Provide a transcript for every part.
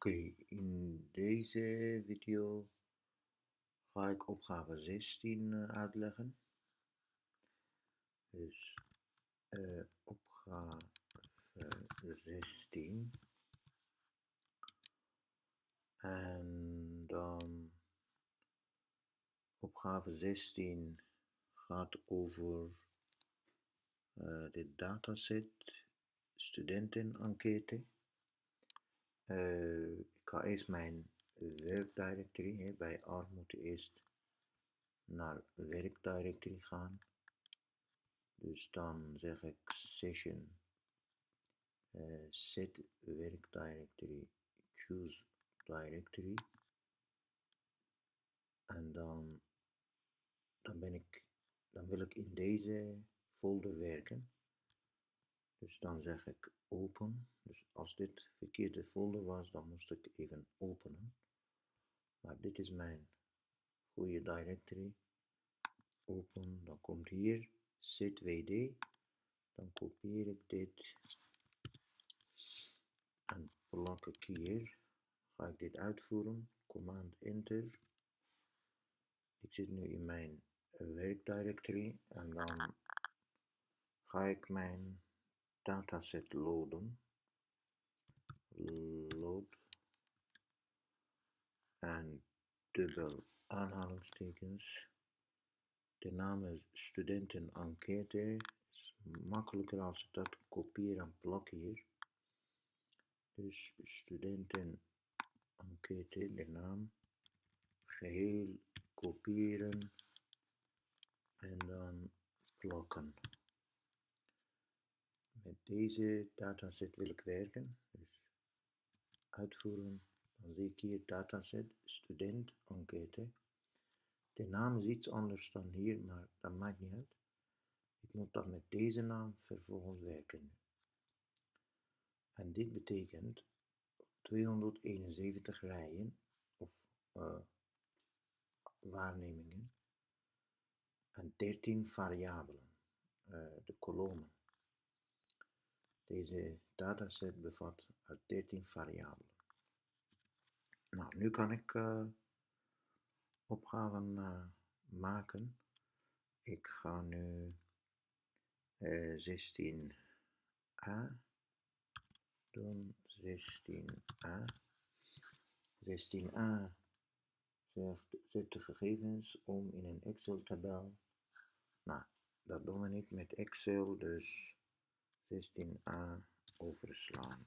Oké, in deze video ga ik opgave 16 uitleggen. Dus opgave 16. En dan opgave 16 gaat over de dataset studentenenquête. Ik ga eerst mijn werkdirectory, bij R moet je eerst naar werkdirectory gaan. Dus dan zeg ik session set werkdirectory choose directory. En dan wil ik in deze folder werken. Dus dan zeg ik open. Dus als dit verkeerde folder was, dan moest ik even openen. Maar dit is mijn goede directory. Open, dan komt hier set wd. Dan kopieer ik dit en plak ik hier. Ga ik dit uitvoeren. Command enter. Ik zit nu in mijn werkdirectory en dan ga ik mijn dataset loaden. Load en dubbel aanhalingstekens. De naam is studentenenquête. Is makkelijker als ik dat kopieer en plak hier. Dus studentenenquête, de naam, geheel kopiëren en dan plakken. Met deze dataset wil ik werken. Dus uitvoeren. Dan zie ik hier dataset studentenenquête. De naam is iets anders dan hier, maar dat maakt niet uit. Ik moet dan met deze naam vervolgens werken. En dit betekent 271 rijen of waarnemingen en 13 variabelen, de kolommen. Deze dataset bevat 13 variabelen. Nou, nu kan ik opgaven maken. Ik ga nu 16a doen. 16a. 16a zet de gegevens om in een Excel-tabel. Nou, dat doen we niet met Excel, dus 16a overslaan.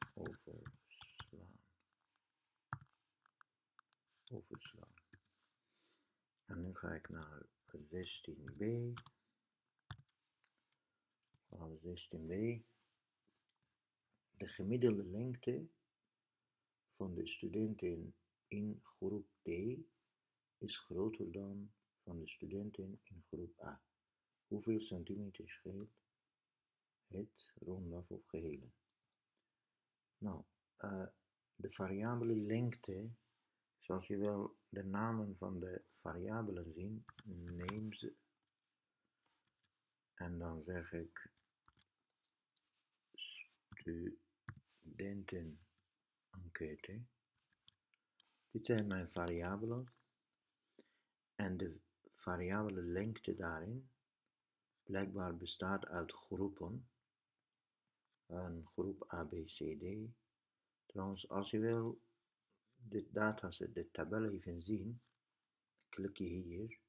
En nu ga ik naar 16b. 16b. De gemiddelde lengte van de studenten in groep D is groter dan van de studenten in groep A. Hoeveel centimeter scheelt het rondaf of gehele? Nou, de variabele lengte, zoals je wel de namen van de variabelen zien, neem ze en dan zeg ik studentenenquête. Dit zijn mijn variabelen en de variabele lengte daarin blijkbaar bestaat uit groepen. Een groep A, B, C, D. Trouwens, als je wil de dataset, de tabel even zien, klik je hier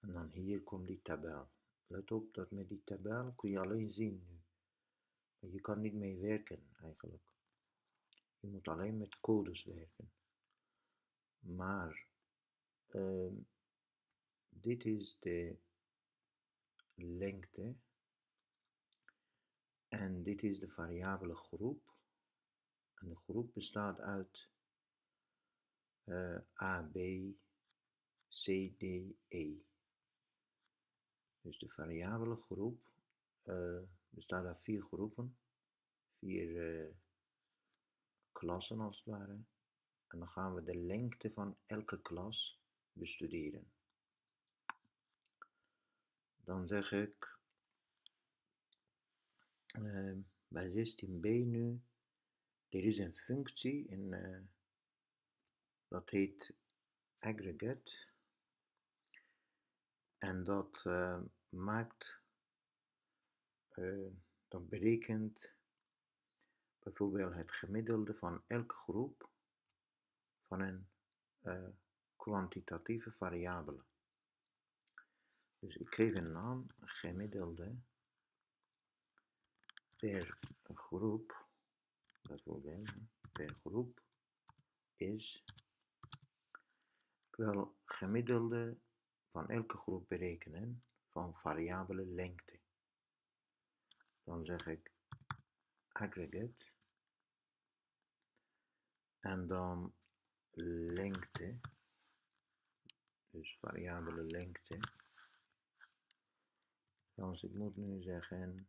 en dan hier komt die tabel. Let op dat met die tabel kun je alleen zien nu. Maar je kan niet mee werken eigenlijk. Je moet alleen met codes werken. Maar dit is de lengte en dit is de variabele groep. En de groep bestaat uit A, B, C, D, E. Dus de variabele groep bestaat uit 4 groepen, 4 klassen als het ware. En dan gaan we de lengte van elke klas bestuderen. Dan zeg ik bij 16b nu Er is een functie dat heet aggregate en dat dat berekent bijvoorbeeld het gemiddelde van elke groep van een kwantitatieve variabele. Dus ik geef een naam, gemiddelde per groep, bijvoorbeeld per groep is, ik wil gemiddelde van elke groep berekenen van variabele lengte. Dan zeg ik aggregate en dan lengte, dus variabele lengte. Dus ik moet nu zeggen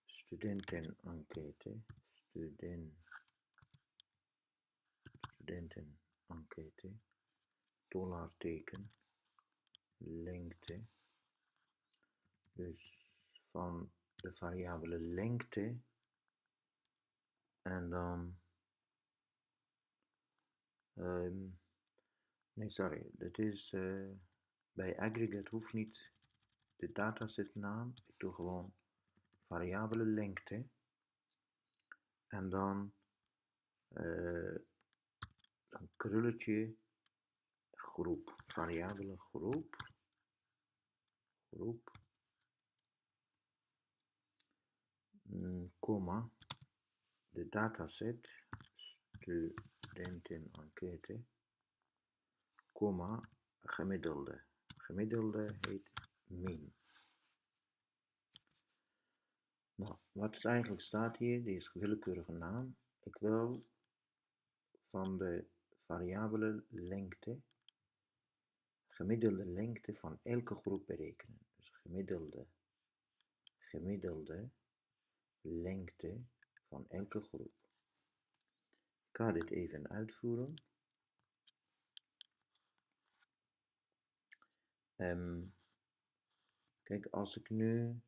studentenenquête, studentenenquête, dollarteken, lengte, dus van de variabele lengte en dan nee sorry, dat is bij aggregate hoeft niet de datasetnaam, ik doe gewoon variabele lengte en dan een krulletje groep, variabele groep, komma, de dataset, studentenenquête, komma, gemiddelde. Gemiddelde heet min. Nou, wat er eigenlijk staat hier, deze willekeurige naam, ik wil van de variabele lengte, gemiddelde lengte van elke groep berekenen. Dus gemiddelde lengte van elke groep. Ik ga dit even uitvoeren. Kijk, als ik nu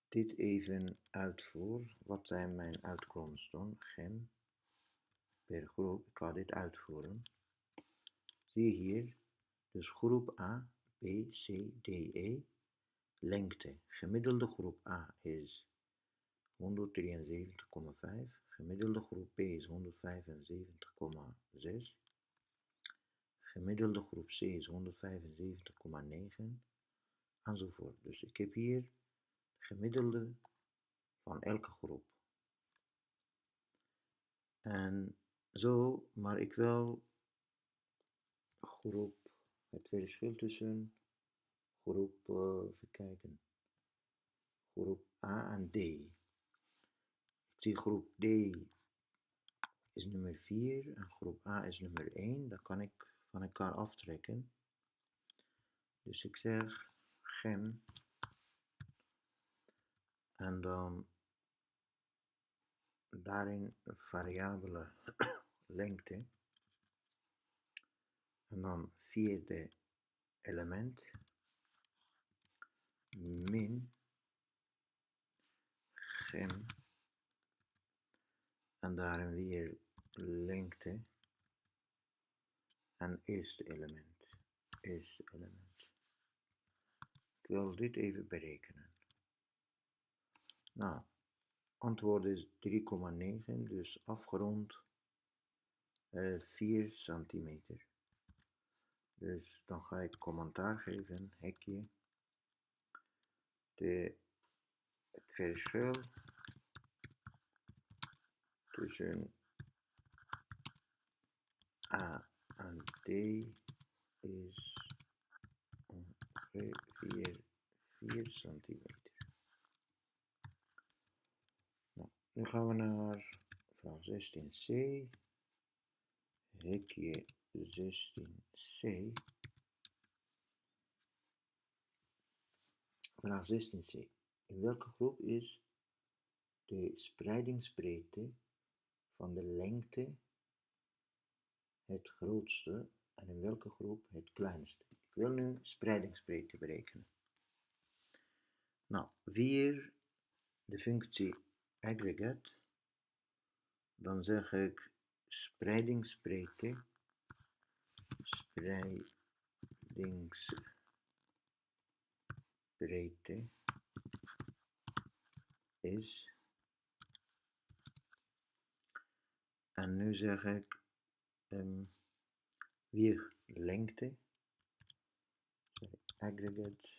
dit even uitvoer, wat zijn mijn uitkomsten? Gem per groep, ik ga dit uitvoeren. Zie je hier, dus groep A, B, C, D, E, lengte. Gemiddelde groep A is 173,5, gemiddelde groep B is 175,6, gemiddelde groep C is 175,9, enzovoort. Dus ik heb hier gemiddelde van elke groep. En zo, maar ik wil groep, het verschil tussen groep, even kijken, groep A en D. Ik zie groep D is nummer 4 en groep A is nummer 1. Dat kan ik van elkaar aftrekken. Dus ik zeg gem en dan daarin variabele lengte en dan vierde element min gem en daarin weer lengte en eerste element. Ik wil dit even berekenen. Nou, antwoord is 3,9, dus afgerond 4 centimeter. Dus dan ga ik commentaar geven, hekje. Het verschil tussen A en D is ongeveer 4 centimeter. Nou, nu gaan we naar vraag 16c. Hekje 16c. Vraag 16c. In welke groep is de spreidingsbreedte van de lengte het grootste en in welke groep het kleinste? Ik wil nu spreidingsbreedte berekenen. Nou, weer de functie aggregate Dan zeg ik spreidingsbreedte. Spreidingsbreedte is. En nu zeg ik weer lengte. Aggregate.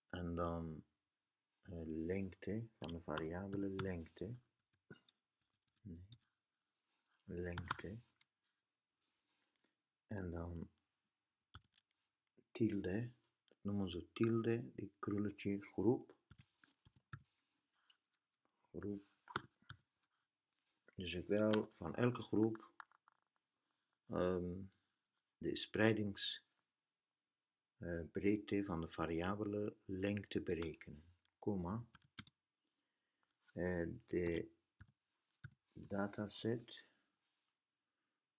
En dan lengte van de variabele lengte. Lengte. En dan tilde. Dat noemen ze tilde, die krulletje groep. Groep. Dus ik wil van elke groep de spreidingsbreedte van de variabele lengte berekenen, komma, de dataset,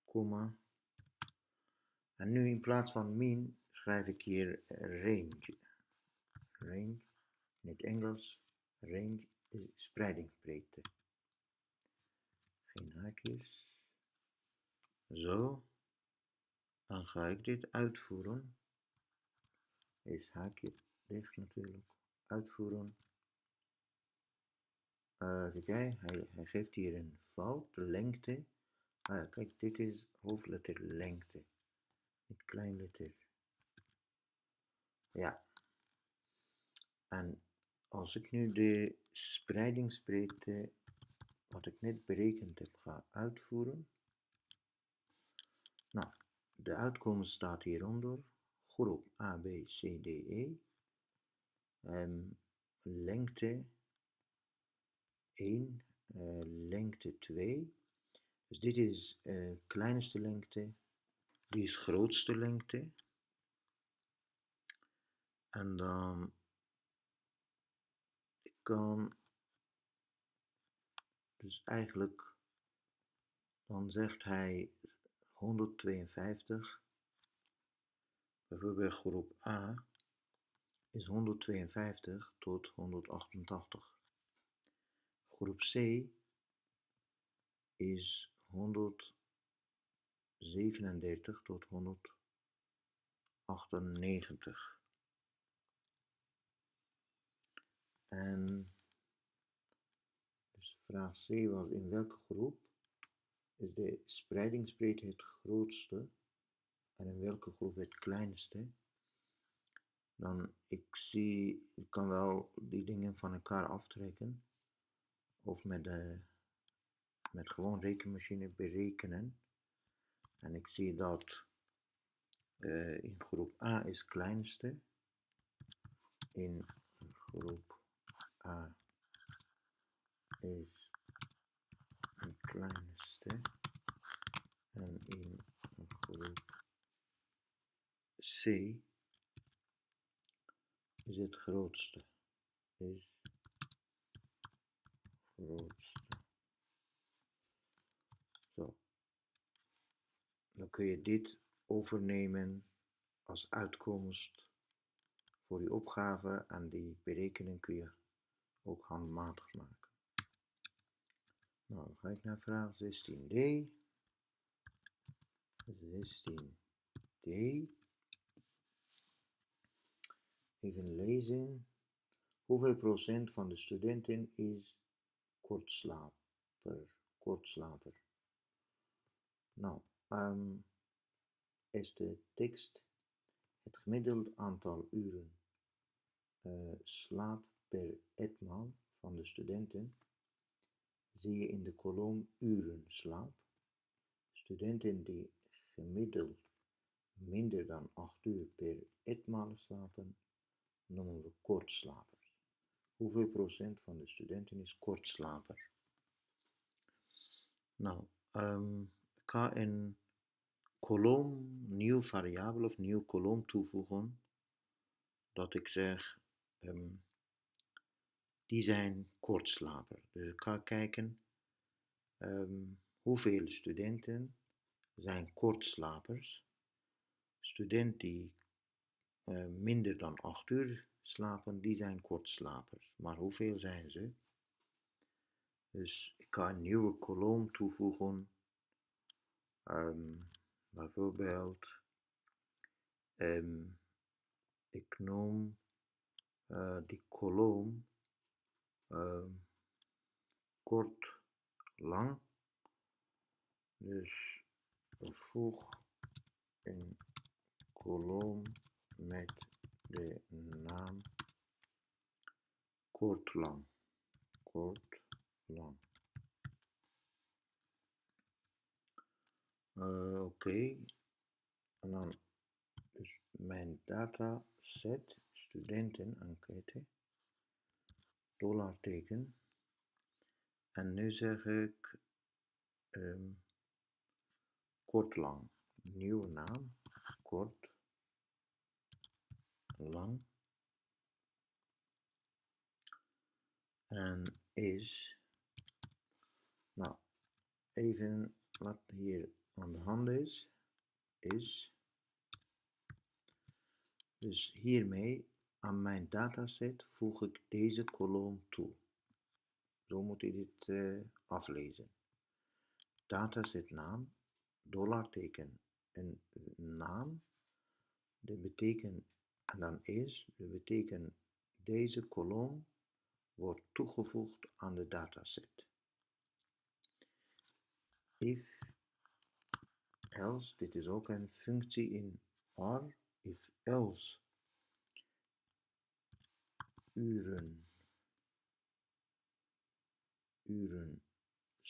komma, en nu in plaats van min schrijf ik hier range. Range, in het Engels, range is spreidingsbreedte. Geen haakjes. Zo. Dan ga ik dit uitvoeren. Is haakje dicht natuurlijk. Uitvoeren. Kijk, hij geeft hier een fout, de lengte. Kijk, dit is hoofdletter lengte. Niet kleinletter. Ja. En als ik nu de spreidingsbreedte, wat ik net berekend heb, ga uitvoeren. Nou, de uitkomst staat hieronder. Groep A, B, C, D, E. Lengte 1, lengte 2. Dus dit is kleinste lengte, die is grootste lengte. En dan ik kan dus eigenlijk, dan zegt hij 152, bijvoorbeeld groep A is 152 tot 188. Groep C is 137 tot 198. En dus vraag C was in welke groep is de spreidingsbreedte het grootste en in welke groep het kleinste. Dan ik kan wel die dingen van elkaar aftrekken of met gewoon rekenmachine berekenen. En ik zie dat in groep A is kleinste. In groep A is het kleinste. En in groep C is het grootste. Is grootste. Zo. Dan kun je dit overnemen als uitkomst voor die opgave en die berekening kun je ook handmatig maken. Nou, dan ga ik naar vraag 16D. 16D. Even lezen. Hoeveel procent van de studenten is kortslaper? Nou, is de tekst het gemiddeld aantal uren slaap per etmaal van de studenten. Zie je in de kolom uren slaap. Studenten die gemiddeld minder dan 8 uur per etmaal slapen, noemen we kortslapers. Hoeveel procent van de studenten is kortslaper? Nou, ik ga een kolom, nieuw variabele of nieuw kolom toevoegen, dat ik zeg, die zijn kortslaper. Dus ik ga kijken, hoeveel studenten zijn kortslapers. Studenten die minder dan 8 uur slapen, die zijn kortslapers. Maar hoeveel zijn ze? Dus ik ga een nieuwe kolom toevoegen. Bijvoorbeeld, ik noem die kolom kort lang. Dus voeg een kolom met de naam kort lang. Kort lang. Oké. En dan dus mijn dataset, studenten-enquête, $teken. En nu zeg ik kort lang. Nieuwe naam, kort lang. En is, nou, even wat hier aan de hand is, dus hiermee aan mijn dataset voeg ik deze kolom toe. Zo moet je dit aflezen. Dataset naam, $teken en naam, dat betekent, en dan is, dat betekent deze kolom wordt toegevoegd aan de dataset. If else, dit is ook een functie in R, if else uren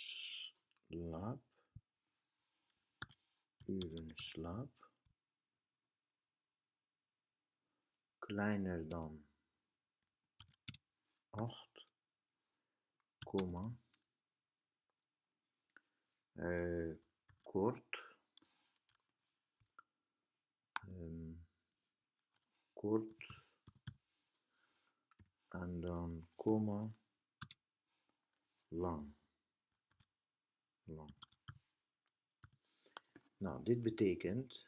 slaap kleiner dan 8, kort en dan komma lang. Nou, dit betekent,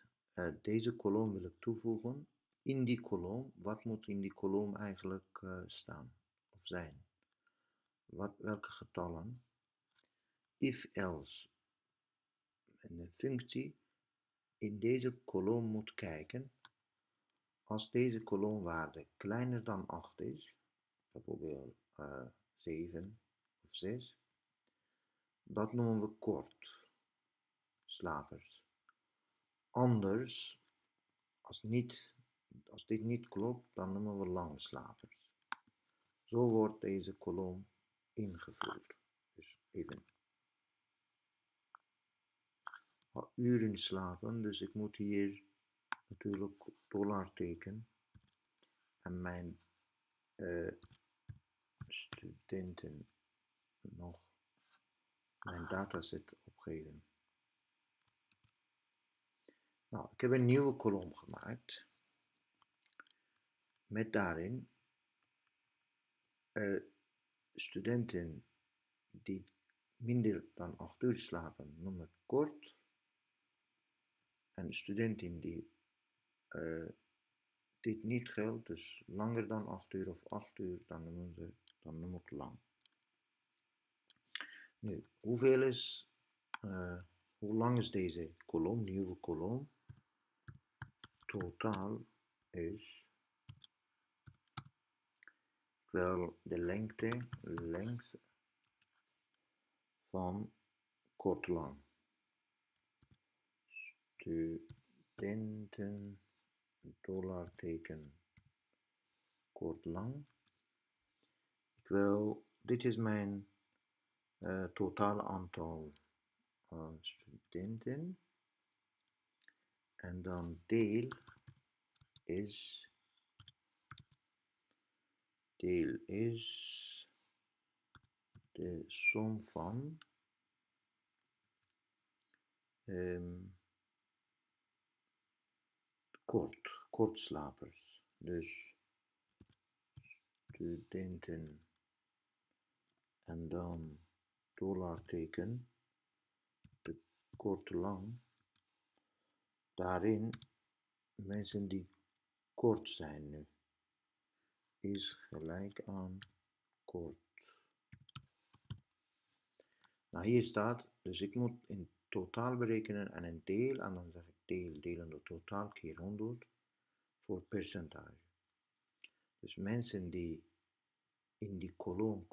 deze kolom wil ik toevoegen. In die kolom, wat moet in die kolom eigenlijk staan of zijn? Welke getallen? If else, de functie in deze kolom moet kijken. Als deze kolomwaarde kleiner dan 8 is, bijvoorbeeld 7 of 6, dat noemen we kort slapers. Anders, als dit niet klopt, dan noemen we lange slapers. Zo wordt deze kolom ingevuld. Dus even uren slapen, dus ik moet hier natuurlijk $teken en mijn studenten nog mijn dataset opgeven. Nou, ik heb een nieuwe kolom gemaakt met daarin studenten die minder dan 8 uur slapen, noem ik kort. En studenten die dit niet geldt, dus langer dan 8 uur of 8 uur, dan noem ik lang. Nu, hoe lang is deze kolom, nieuwe kolom? Totaal is wel de lengte van kort lang. Studenten $teken kort lang. Dit is mijn totale aantal studenten. En dan deel is de som van kortslapers. Dus studenten en dan $teken, de kort lang. Daarin mensen die kort zijn nu, is gelijk aan kort. Nou, hier staat, dus ik moet in totaal berekenen en een deel, en dan zeg ik delen door totaal keer 100 voor percentage. Dus mensen die in die kolom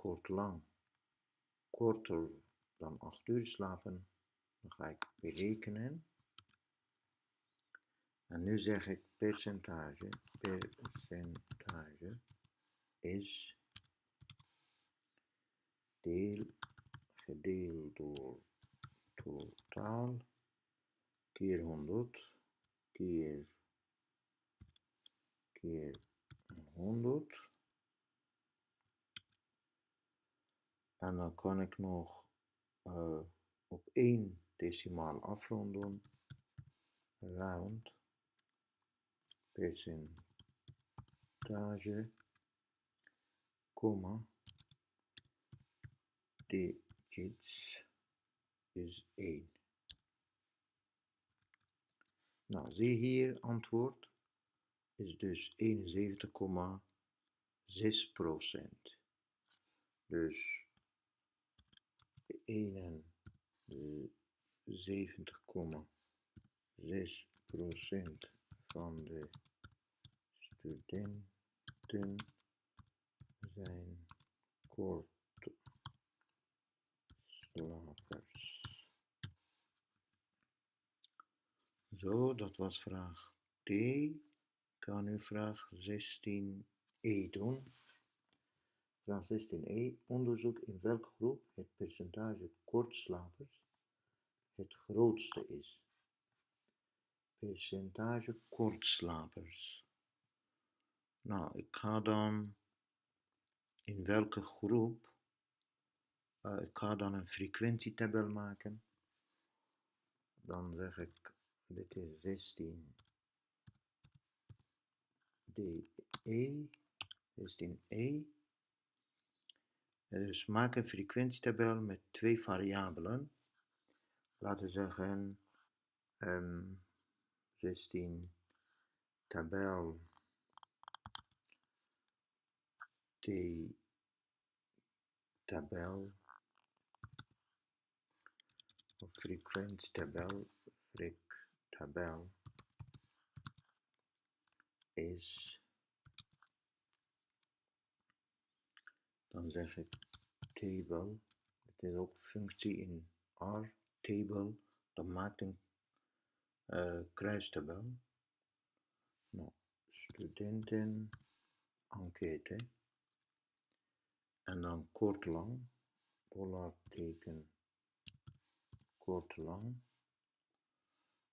korter dan 8 uur slapen, dan ga ik berekenen. En nu zeg ik percentage is deel gedeeld door totaal keer 100 keer 100. En dan kan ik nog op 1 decimaal afronden. Round percentage, komma, digits is 1. Nou, zie hier, antwoord is dus 71,6%. Dus 71,6% van de studenten zijn kortslapers. Zo, dat was vraag D. Ik ga nu vraag 16e doen. Vraag 16e. Onderzoek in welke groep het percentage kortslapers het grootste is. Percentage kortslapers. Nou, ik ga dan in welke groep. Ik ga dan een frequentietabel maken. Dan zeg ik, dit is 16DE, 16E. Dus maak een frequentietabel met 2 variabelen. Laten we zeggen 16 tabel tabel of frequentietabel is, dan zeg ik table, het is ook functie in R, table, dan maakt een kruistabel. Nou, studenten enquête en dan kort lang, $teken kort lang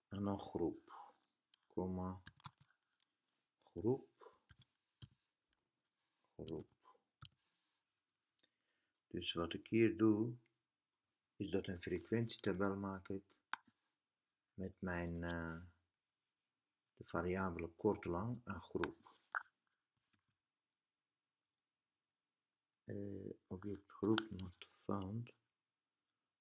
en dan groep, komma, groep. Dus wat ik hier doe, is dat een frequentietabel maak ik met mijn de variabelen kort lang en groep. Object groep not found.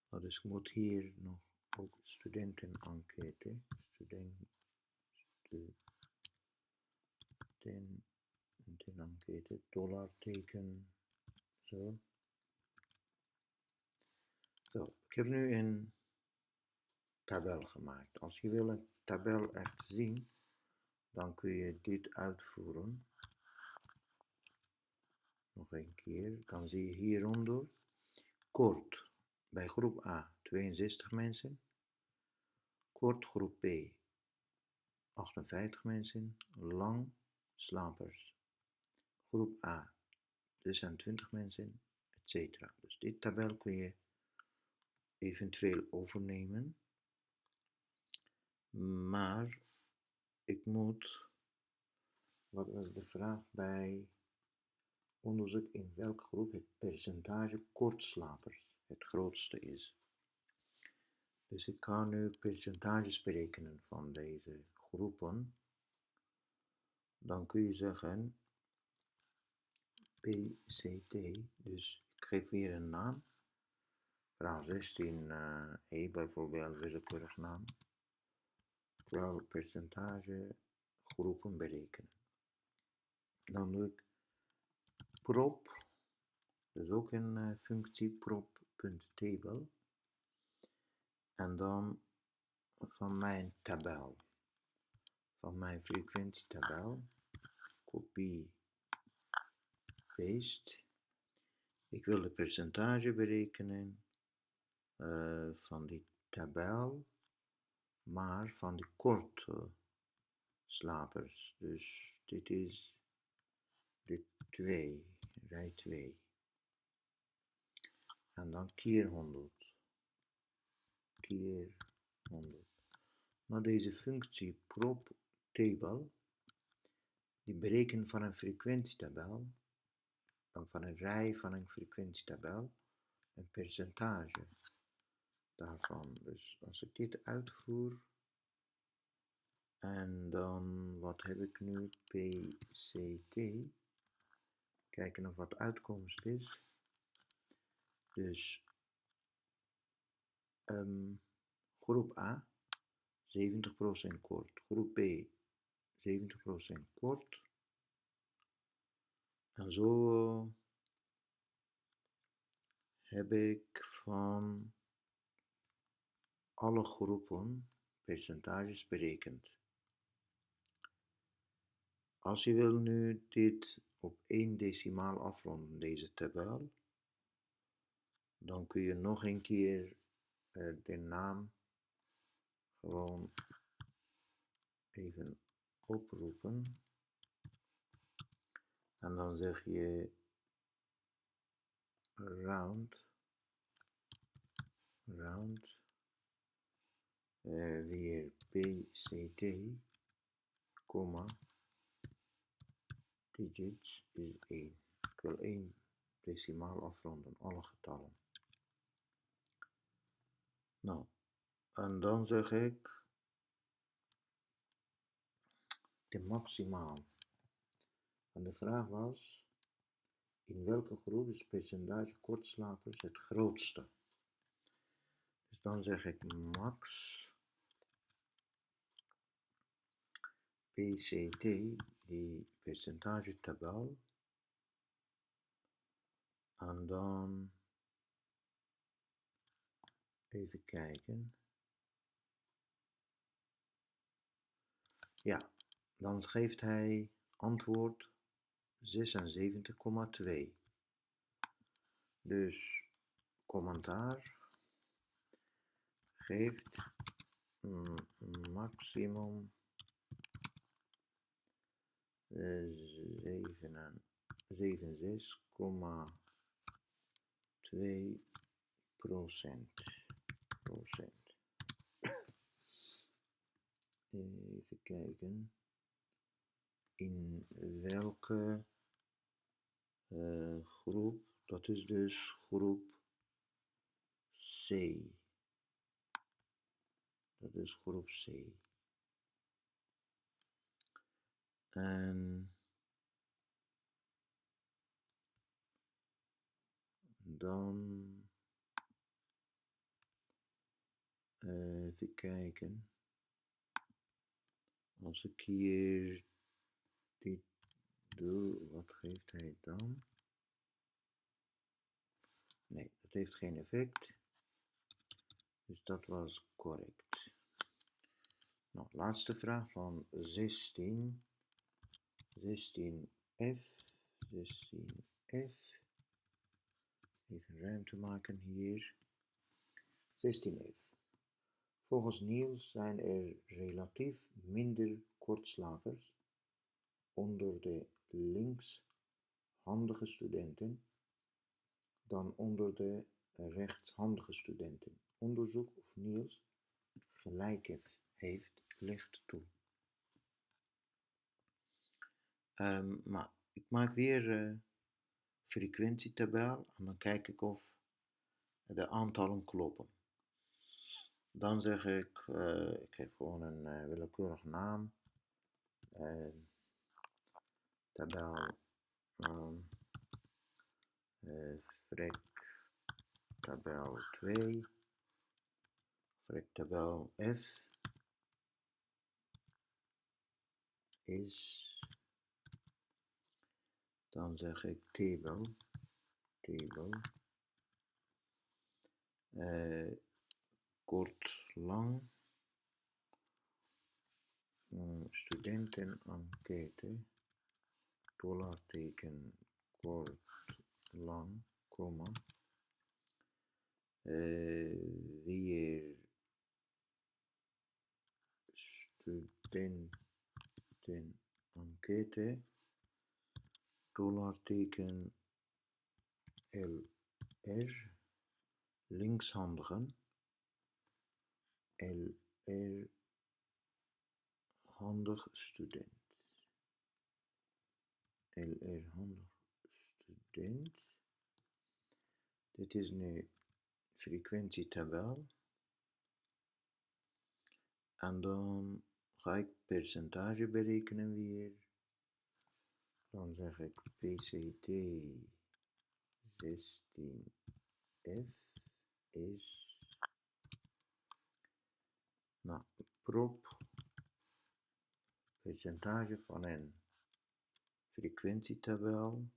Dus ik moet hier nog ook studenten enquête, enquête, $teken, zo. Zo, ik heb nu een tabel gemaakt. Als je wil een tabel echt zien, dan kun je dit uitvoeren. Nog een keer, dan zie je hieronder kort bij groep A 62 mensen, kort groep B 58 mensen, lang slapers groep A 26 mensen, etc. Dus dit tabel kun je eventueel overnemen, maar ik moet, wat was de vraag bij onderzoek in welke groep het percentage kortslapers het grootste is. Dus ik ga nu percentages berekenen van deze groepen. Dan kun je zeggen PCT, dus ik geef weer een naam. Vraag 16e bijvoorbeeld, willekeurig naam. Wel percentage groepen berekenen. Dan doe ik prop, dus ook een functie prop.table. En dan van mijn tabel, van mijn frequentietabel, kopie, paste. Ik wil de percentage berekenen van die tabel, maar van die korte slapers. Dus dit is de 2, rij 2. En dan keer 100. Keer 100. Nou, deze functie prop table, die berekent van een frequentietabel, en van een rij van een frequentietabel, een percentage daarvan. Dus als ik dit uitvoer, en dan, wat heb ik nu? PCT. Kijken of wat uitkomst is. Dus groep A, 70% kort. Groep B, 70% kort. En zo heb ik van alle groepen percentages berekend. Als je wil nu dit op 1 decimaal afronden, deze tabel, dan kun je nog een keer de naam gewoon even oproepen. En dan zeg je round, weer PCT, comma, digits is 1. Ik wil 1 decimaal afronden, alle getallen. Nou, en dan zeg ik de maximaal. En de vraag was, in welke groep is het percentage kortslapers het grootste? Dus dan zeg ik max PCT, die percentagetabel. En dan even kijken. Ja, dan geeft hij antwoord 76,2. Dus commentaar geeft maximum 67,2%. Even kijken. In welke groep? Dat is dus groep C. Dat is groep C. En dan even kijken. Als ik hier dit doe, wat geeft hij dan? Nee, dat heeft geen effect. Dus dat was correct. Nou, laatste vraag van 16. 16F. 16F. Even ruimte maken hier. 16F. Volgens Niels zijn er relatief minder kortslapers onder de linkshandige studenten dan onder de rechtshandige studenten. Onderzoek of Niels gelijk heeft, legt toe. Maar ik maak weer frequentietabel en dan kijk ik of de aantallen kloppen. Dan zeg ik geef gewoon een willekeurige naam. Tabel frec tabel 2, frec tabel F is, dan zeg ik table kort lang, studentenenquête, $teken, kort lang, komma, weer studentenenquête, $teken, LR, linkshandigen, LR, handig student. LR handig student. Dit is nu frequentietabel. En dan ga ik percentage berekenen weer. Dan zeg ik PCT 16F is, nou, prop percentage van een frequentietabel.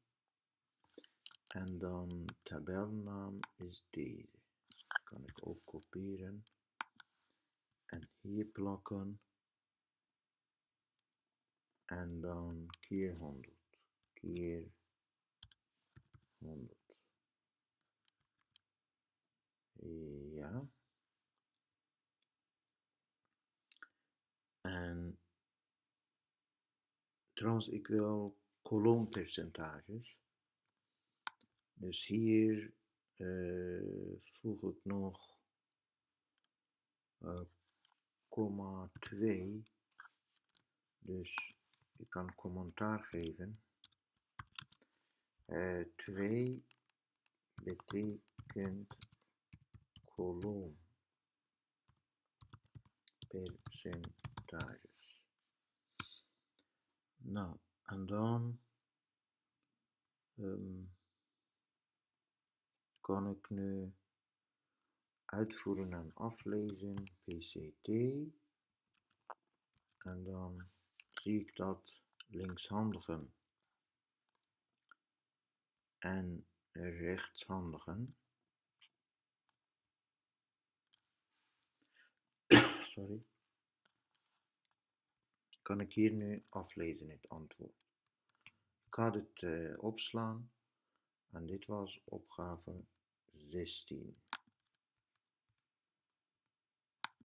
En dan tabelnaam is deze. Kan ik ook kopiëren en hier plakken. En dan keer 100. Keer 100. Ja. En trouwens, ik wil kolompercentages. Dus hier voeg ik nog 0,2. Dus je kan commentaar geven. 2 betekent kolompercentages. Nou, en dan kan ik nu uitvoeren en aflezen, PCT. En dan zie ik dat linkshandigen en rechtshandigen, sorry, kan ik hier nu aflezen het antwoord. Ik ga dit opslaan en dit was opgave 16.